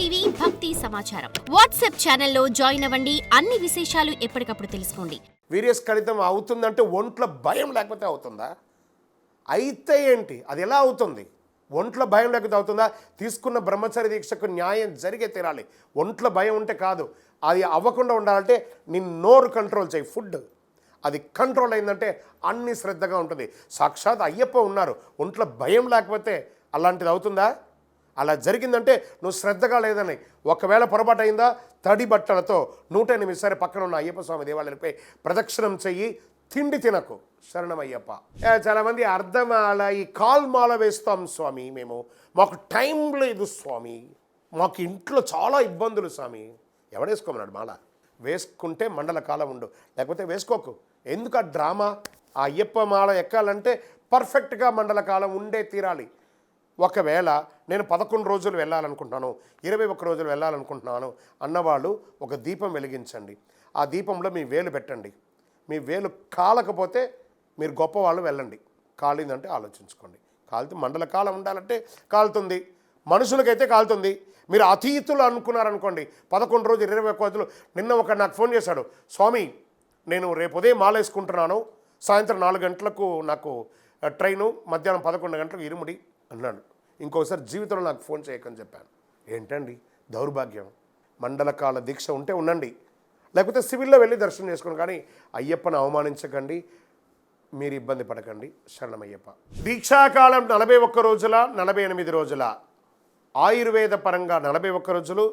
TV భక్తి సమాచారం WhatsApp ఛానల్లో జాయిన్ అవ్వండి. అన్ని విశేషాలు ఎప్పటికప్పుడు తెలుసుకోండి. వీర్యస్ఖలితం అవుతుందంటే ఒంట్లో భయం లేకపోతే అవుతుందా? అయితే ఏంటి, అది ఎలా అవుతుంది? ఒంట్లో భయం లేకపోతే అవుతుందా? తీసుకున్న బ్రహ్మచర్య దీక్షకు న్యాయం జరిగే తీరాలి. ఒంట్లో భయం ఉంటే కాదు. అది అవ్వకుండా ఉండాలంటే నీ నోరు కంట్రోల్ చేయి. ఫుడ్ అది కంట్రోల్ అయిందంటే అన్ని శ్రద్ధగా ఉంటుంది. సాక్షాత్ అయ్యప్ప ఉన్నారు. ఒంట్లో భయం లేకపోతే అలాంటిది అవుతుందా? అలా జరిగిందంటే నువ్వు శ్రద్ధగా లేదని. ఒకవేళ పొరపాటు అయిందా, తడి బట్టలతో 108 పక్కన ఉన్న అయ్యప్ప స్వామి దేవాలయంపై ప్రదక్షిణం చెయ్యి. తిండి తినకు. శరణమయ్యప్ప. చాలామంది అర్ధమాల, ఈ కాల్మాల వేస్తాం స్వామి, మాకు టైం లేదు స్వామి, మాకు ఇంట్లో చాలా ఇబ్బందులు స్వామి. ఎవడేసుకోమన్నాడు మాల? వేసుకుంటే మండల కాలం ఉండు, లేకపోతే వేసుకోకు. ఎందుకు ఆ డ్రామా? ఆ అయ్యప్ప మాల ఎక్కాలంటే పర్ఫెక్ట్గా మండల కాలం ఉండే తీరాలి. ఒకవేళ నేను 11 రోజులు వెళ్ళాలనుకుంటున్నాను, 21 రోజులు వెళ్ళాలనుకుంటున్నాను అన్నవాళ్ళు ఒక దీపం వెలిగించండి. ఆ దీపంలో మీ వేలు పెట్టండి. మీ వేలు కాలకపోతే మీరు గొప్పవాళ్ళు వెళ్ళండి. కాలిందంటే ఆలోచించుకోండి. కాలితే మండల కాలం ఉండాలంటే కాలుతుంది, మనుషులకైతే కాలుతుంది. మీరు అతీతులు అనుకున్నారనుకోండి, 11 రోజులు 21 రోజులు. నిన్న ఒక నాకు ఫోన్ చేశాడు, స్వామి నేను రేపు ఉదయం మాల వేసుకుంటున్నాను, సాయంత్రం 4 గంటలకు నాకు ట్రైను, మధ్యాహ్నం 11 గంటలకు ఇరుముడి అన్నాడు. ఇంకోసారి జీవితంలో నాకు ఫోన్ చేయకని చెప్పాను. ఏంటండి దౌర్భాగ్యం? మండలకాల దీక్ష ఉంటే ఉండండి, లేకపోతే సివిల్లో వెళ్ళి దర్శనం చేసుకోండి. కానీ అయ్యప్పను అవమానించకండి, మీరు ఇబ్బంది పడకండి. శరణమయ్యప్ప. దీక్షాకాలం 41 రోజుల 48 రోజుల, ఆయుర్వేద పరంగా 41 రోజులు,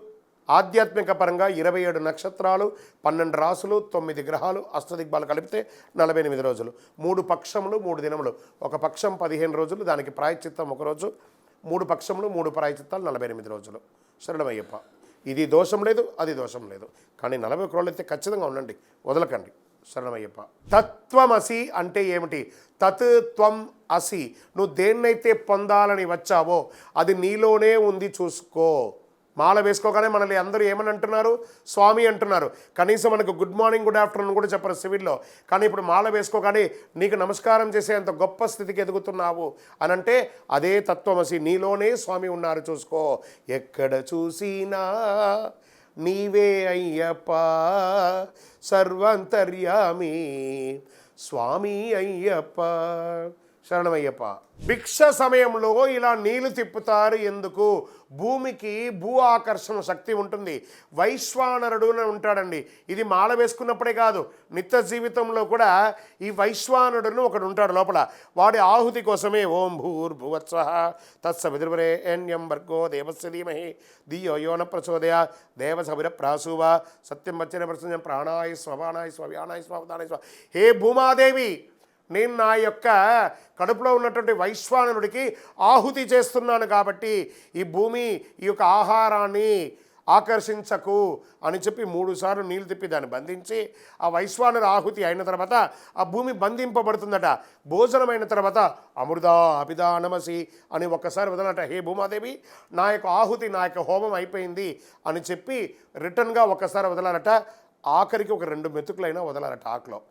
ఆధ్యాత్మిక పరంగా 27 నక్షత్రాలు, 12 రాసులు, 9 గ్రహాలు, అష్టదిగ్బాలు కలిపితే 48 రోజులు. 3 పక్షములు 3 దినములు. ఒక పక్షం 15 రోజులు, దానికి ప్రాయశ్చిత్తం 1 రోజు. 3 పక్షములు 3 ప్రాయశ్చిత్తాలు 48 రోజులు. శరణమయ్యప్ప. ఇది దోషం లేదు, అది దోషం లేదు. కానీ 41 రోజులు అయితే ఖచ్చితంగా ఉండండి, వదలకండి. శరణమయ్యప్ప. తత్వమసి అంటే ఏమిటి? తత్ త్వం అసి. నువ్వు దేన్నైతే పొందాలని వచ్చావో అది నీలోనే ఉంది, చూసుకో. మాల వేసుకోగానే మనల్ని అందరూ ఏమని అంటున్నారు? స్వామి అంటున్నారు. కనీసం మనకు గుడ్ మార్నింగ్ గుడ్ ఆఫ్టర్నూన్ కూడా చెప్పరు సివిల్లో. కానీ ఇప్పుడు మాల వేసుకోగానే నీకు నమస్కారం చేసేంత గొప్ప స్థితికి ఎదుగుతున్నావు అని అంటే అదే తత్వమసి. నీలోనే స్వామి ఉన్నారు, చూసుకో. ఎక్కడ చూసినా నీవే అయ్యప్ప, సర్వాంతర్యామి స్వామి అయ్యప్ప. శరణమయ్యప్ప. భిక్ష సమయంలో ఇలా నీళ్లు తిప్పుతారు ఎందుకు? భూమికి భూ ఆకర్షణ శక్తి ఉంటుంది. వైశ్వానరుడు అని ఉంటాడండి. ఇది మాల వేసుకున్నప్పుడే కాదు, నిత్య జీవితంలో కూడా ఈ వైశ్వానరుడును ఒకడు ఉంటాడు లోపల. వాడి ఆహుతి కోసమే ఓం భూర్భువత్సః తత్సవితుర్వరేణ్యం భర్గో దేవస్య ధీమహి ధియో యో న ప్రచోదయాత్ దేవసవిర ప్రాసూవ సత్యం వచన ప్రసన్నం ప్రాణాయ స్వపానాయ స్వవ్యానాయ స్వదానాయ స్వ. హే భూమాదేవి, నేను నా యొక్క కడుపులో ఉన్నటువంటి వైశ్వానరుడికి ఆహుతి చేస్తున్నాను కాబట్టి ఈ భూమి ఈ యొక్క ఆహారాన్ని ఆకర్షించకు అని చెప్పి 3 సార్లు నీళ్ళు తిప్పి దాన్ని బంధించి ఆ వైశ్వానరు ఆహుతి అయిన తర్వాత ఆ భూమి బంధింపబడుతుందట. భోజనమైన తర్వాత అమృదా అభిదానమసి అని ఒక్కసారి వదలట. హే భూమాదేవి, నా యొక్క ఆహుతి, నా యొక్క హోమం అయిపోయింది అని చెప్పి రిటర్న్గా ఒక్కసారి వదలాలట. ఆఖరికి ఒక 2 మెతుకులైనా వదలాలట ఆకులో.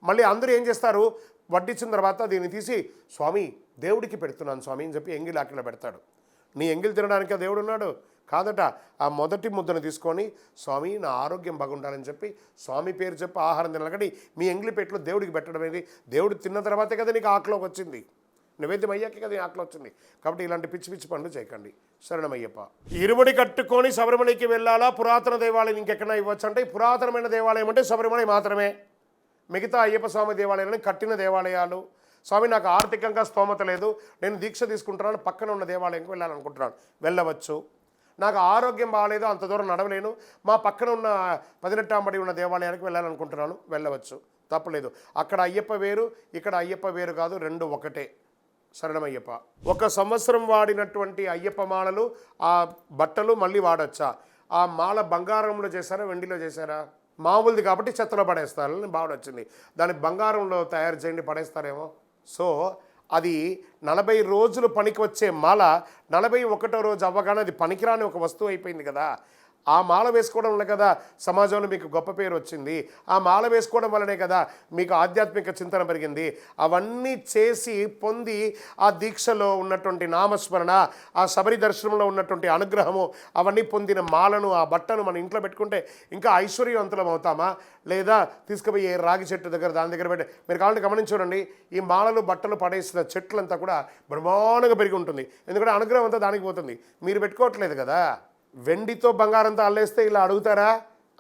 మళ్ళీ అందరూ ఏం చేస్తారు, వడ్డించిన తర్వాత దీన్ని తీసి స్వామి దేవుడికి పెడుతున్నాను స్వామి అని చెప్పి ఎంగిలి ఆకిలో పెడతాడు. నీ ఎంగిలి తినడానికి ఆ దేవుడు ఉన్నాడు కాదట. ఆ మొదటి ముద్దను తీసుకొని స్వామి నా ఆరోగ్యం బాగుండాలని చెప్పి స్వామి పేరు చెప్పి ఆహారం తినాలి. కానీ మీ ఎంగిలి పెట్టులో దేవుడికి పెట్టడం ఏంది? దేవుడు తిన్న తర్వాతే కదా నీకు ఆకులోకి వచ్చింది, నైవేద్యం అయ్యాకే కదా ఆకులు వచ్చింది. కాబట్టి ఇలాంటి పిచ్చి పిచ్చి పనులు చేయకండి. శరణమయ్యప్ప. ఇరుముడి కట్టుకొని శబరిమలకి వెళ్ళాలా? పురాతన దేవాలయం ఇంకెక్కడైనా ఇవ్వచ్చు అంటే పురాతనమైన దేవాలయం అంటే శబరిమల మాత్రమే. మిగతా అయ్యప్ప స్వామి దేవాలయాలని కట్టిన దేవాలయాలు, స్వామి నాకు ఆర్థికంగా స్తోమత లేదు, నేను దీక్ష తీసుకుంటున్నాను, పక్కన ఉన్న దేవాలయంకి వెళ్ళాలనుకుంటున్నాను, వెళ్ళవచ్చు. నాకు ఆరోగ్యం బాగాలేదు, అంత దూరం నడవలేను, మా పక్కన ఉన్న 18 ఉన్న దేవాలయానికి వెళ్ళాలనుకుంటున్నాను, వెళ్ళవచ్చు, తప్పలేదు. అక్కడ అయ్యప్ప వేరు, ఇక్కడ అయ్యప్ప వేరు కాదు, 2 ఒకటే. శరణమయ్యప్ప. 1 సంవత్సరం వాడినటువంటి అయ్యప్ప మాలలు ఆ బట్టలు మళ్ళీ వాడచ్చా? ఆ మాల బంగారంలో చేశారా, వెండిలో చేశారా? మామూలుది కాబట్టి చెత్తలో పడేస్తారని భావన వచ్చింది. దాన్ని బంగారంలో తయారు చేయండి, పడేస్తారేమో. సో అది 40 రోజులు పనికి వచ్చే మాల 41వ రోజు అవ్వగానే అది పనికిరాని ఒక వస్తువు అయిపోయింది కదా. ఆ మాల వేసుకోవడం వల్ల కదా సమాజంలో మీకు గొప్ప పేరు వచ్చింది, ఆ మాల వేసుకోవడం వల్లనే కదా మీకు ఆధ్యాత్మిక చింతన పెరిగింది. అవన్నీ చేసి పొంది ఆ దీక్షలో ఉన్నటువంటి నామస్మరణ, ఆ శబరి దర్శనంలో ఉన్నటువంటి అనుగ్రహము, అవన్నీ పొందిన మాలను, ఆ బట్టను మన ఇంట్లో పెట్టుకుంటే ఇంకా ఐశ్వర్యవంతులం అవుతామా? లేదా తీసుకుపోయి రాగి చెట్టు దగ్గర దాని దగ్గర పెట్టి, మీరు కావాలంటే గమనించండి, ఈ మాలలు బట్టలు పడేసిన చెట్లంతా కూడా బ్రహ్మాండంగా పెరిగి ఉంటుంది. ఎందుకంటే అనుగ్రహం అంతా దానికి పోతుంది, మీరు పెట్టుకోవట్లేదు కదా. వెండితో బంగారంతో అల్లేస్తే ఇలా అడుగుతారా?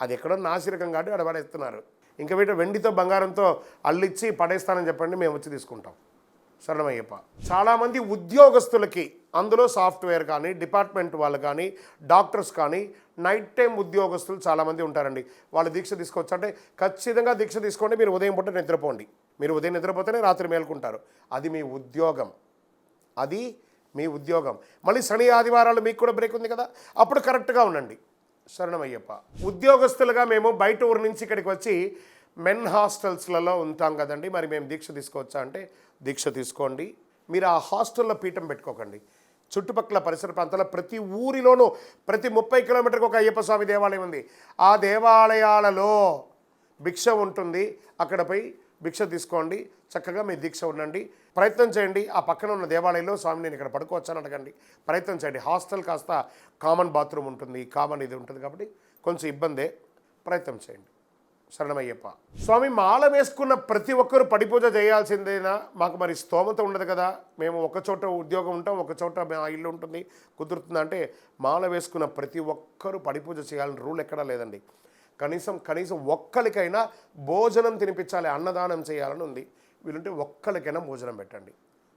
అది ఎక్కడో నాసిరకం కాబట్టి అక్కడ పడేస్తున్నారు. ఇంకా వీటి వెండితో బంగారంతో అల్లిచ్చి పడేస్తానని చెప్పండి, మేము వచ్చి తీసుకుంటాం. శరణమయ్యప్ప. చాలామంది ఉద్యోగస్తులకి, అందులో సాఫ్ట్వేర్ కానీ, డిపార్ట్మెంట్ వాళ్ళు కానీ, డాక్టర్స్ కానీ, నైట్ టైం ఉద్యోగస్తులు చాలామంది ఉంటారండి. వాళ్ళు దీక్ష తీసుకోవచ్చు అంటే ఖచ్చితంగా దీక్ష తీసుకోండి. మీరు ఉదయం పూట నిద్రపోండి. మీరు ఉదయం నిద్రపోతేనే రాత్రి మేల్కుంటారు. అది మీ ఉద్యోగం, అది మీ ఉద్యోగం. మళ్ళీ శని ఆదివారాలు మీకు కూడా బ్రేక్ ఉంది కదా, అప్పుడు కరెక్ట్గా ఉండండి. శరణమయ్యప్ప. ఉద్యోగస్తులుగా మేము బయట ఊరు నుంచి ఇక్కడికి వచ్చి మెన్ హాస్టల్స్లలో ఉంటాం కదండి, మరి మేము దీక్ష తీసుకోవచ్చా అంటే దీక్ష తీసుకోండి. మీరు ఆ హాస్టల్లో పీఠం పెట్టుకోకండి. చుట్టుపక్కల పరిసర ప్రాంతాల్లో ప్రతి ఊరిలోనూ ప్రతి 30 కిలోమీటర్కి ఒక అయ్యప్ప స్వామి దేవాలయం ఉంది. ఆ దేవాలయాలలో భిక్ష ఉంటుంది. అక్కడ పోయి భిక్ష తీసుకోండి, చక్కగా మీ దీక్ష ఉండండి. ప్రయత్నం చేయండి. ఆ పక్కన ఉన్న దేవాలయంలో స్వామి నేను ఇక్కడ పడుకోవచ్చని అడగండి. ప్రయత్నం చేయండి. హాస్టల్ కాస్త కామన్ బాత్రూమ్ ఉంటుంది, కామన్ ఇది ఉంటుంది కాబట్టి కొంచెం ఇబ్బందే. ప్రయత్నం చేయండి. శరణమయ్యప్ప. స్వామి, మాల వేసుకున్న ప్రతి ఒక్కరు పడిపూజ చేయాల్సిందేనా? మాకు మరి స్తోమత ఉండదు కదా, మేము ఒక చోట ఉద్యోగం ఉంటాం, ఒక చోట మా ఇల్లు ఉంటుంది, కుదురుతుందా అంటే మాల వేసుకున్న ప్రతి ఒక్కరూ పడిపూజ చేయాలని రూల్ ఎక్కడా లేదండి. కనీసం ఒక్కరికైనా భోజనం తినిపించాలి, అన్నదానం చేయాలని ఉంది. వీలుంటే ఒక్కరికైనా భోజనం పెట్టండి.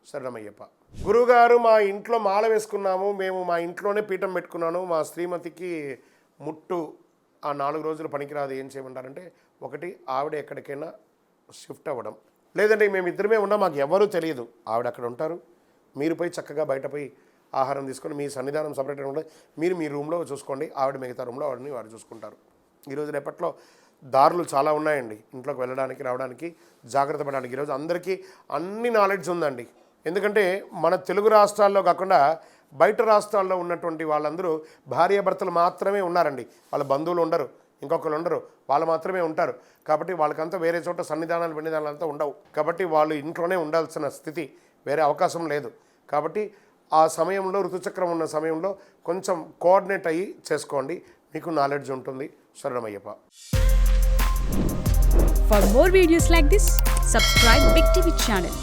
శరణమయ్యప్ప. గురువుగారు, మా ఇంట్లో మాల వేసుకున్నాము, మేము మా ఇంట్లోనే పీఠం పెట్టుకున్నాను, మా శ్రీమతికి ముట్టు ఆ 4 రోజులు పనికిరాదు, ఏం చేయమంటారంటే, ఒకటి ఆవిడ ఎక్కడికైనా షిఫ్ట్ అవ్వడం, లేదంటే మేము ఇద్దరమే ఉన్నాం, మాకు ఎవరూ తెలియదు, ఆవిడ అక్కడ ఉంటారు, మీరు పోయి చక్కగా బయట పోయి ఆహారం తీసుకొని మీ సన్నిధానం సపరేట్గా ఉంటుంది, మీరు మీ రూమ్లో చూసుకోండి, ఆవిడ మిగతా రూమ్లో ఆవిడని వాడు చూసుకుంటారు. ఈరోజు రేపట్లో దారులు చాలా ఉన్నాయండి ఇంట్లోకి వెళ్ళడానికి రావడానికి, జాగ్రత్త పడడానికి. ఈరోజు అందరికీ అన్ని నాలెడ్జ్ ఉందండి. ఎందుకంటే మన తెలుగు రాష్ట్రాల్లో కాకుండా బయట రాష్ట్రాల్లో ఉన్నటువంటి వాళ్ళందరూ భార్యాభర్తలు మాత్రమే ఉన్నారండి. వాళ్ళ బంధువులు ఉండరు, ఇంకొకరు ఉండరు, వాళ్ళు మాత్రమే ఉంటారు. కాబట్టి వాళ్ళకంతా వేరే చోట సన్నిధానాలు వెన్నిధానాలంతా ఉండవు. కాబట్టి వాళ్ళు ఇంట్లోనే ఉండాల్సిన స్థితి, వేరే అవకాశం లేదు. కాబట్టి ఆ సమయంలో ఋతుచక్రం ఉన్న సమయంలో కొంచెం కోఆర్డినేట్ అయ్యి చేసుకోండి, మీకు నాలెడ్జ్ ఉంటుంది. శరణమయ్యప్ప. For more videos like this, subscribe Big TV channel.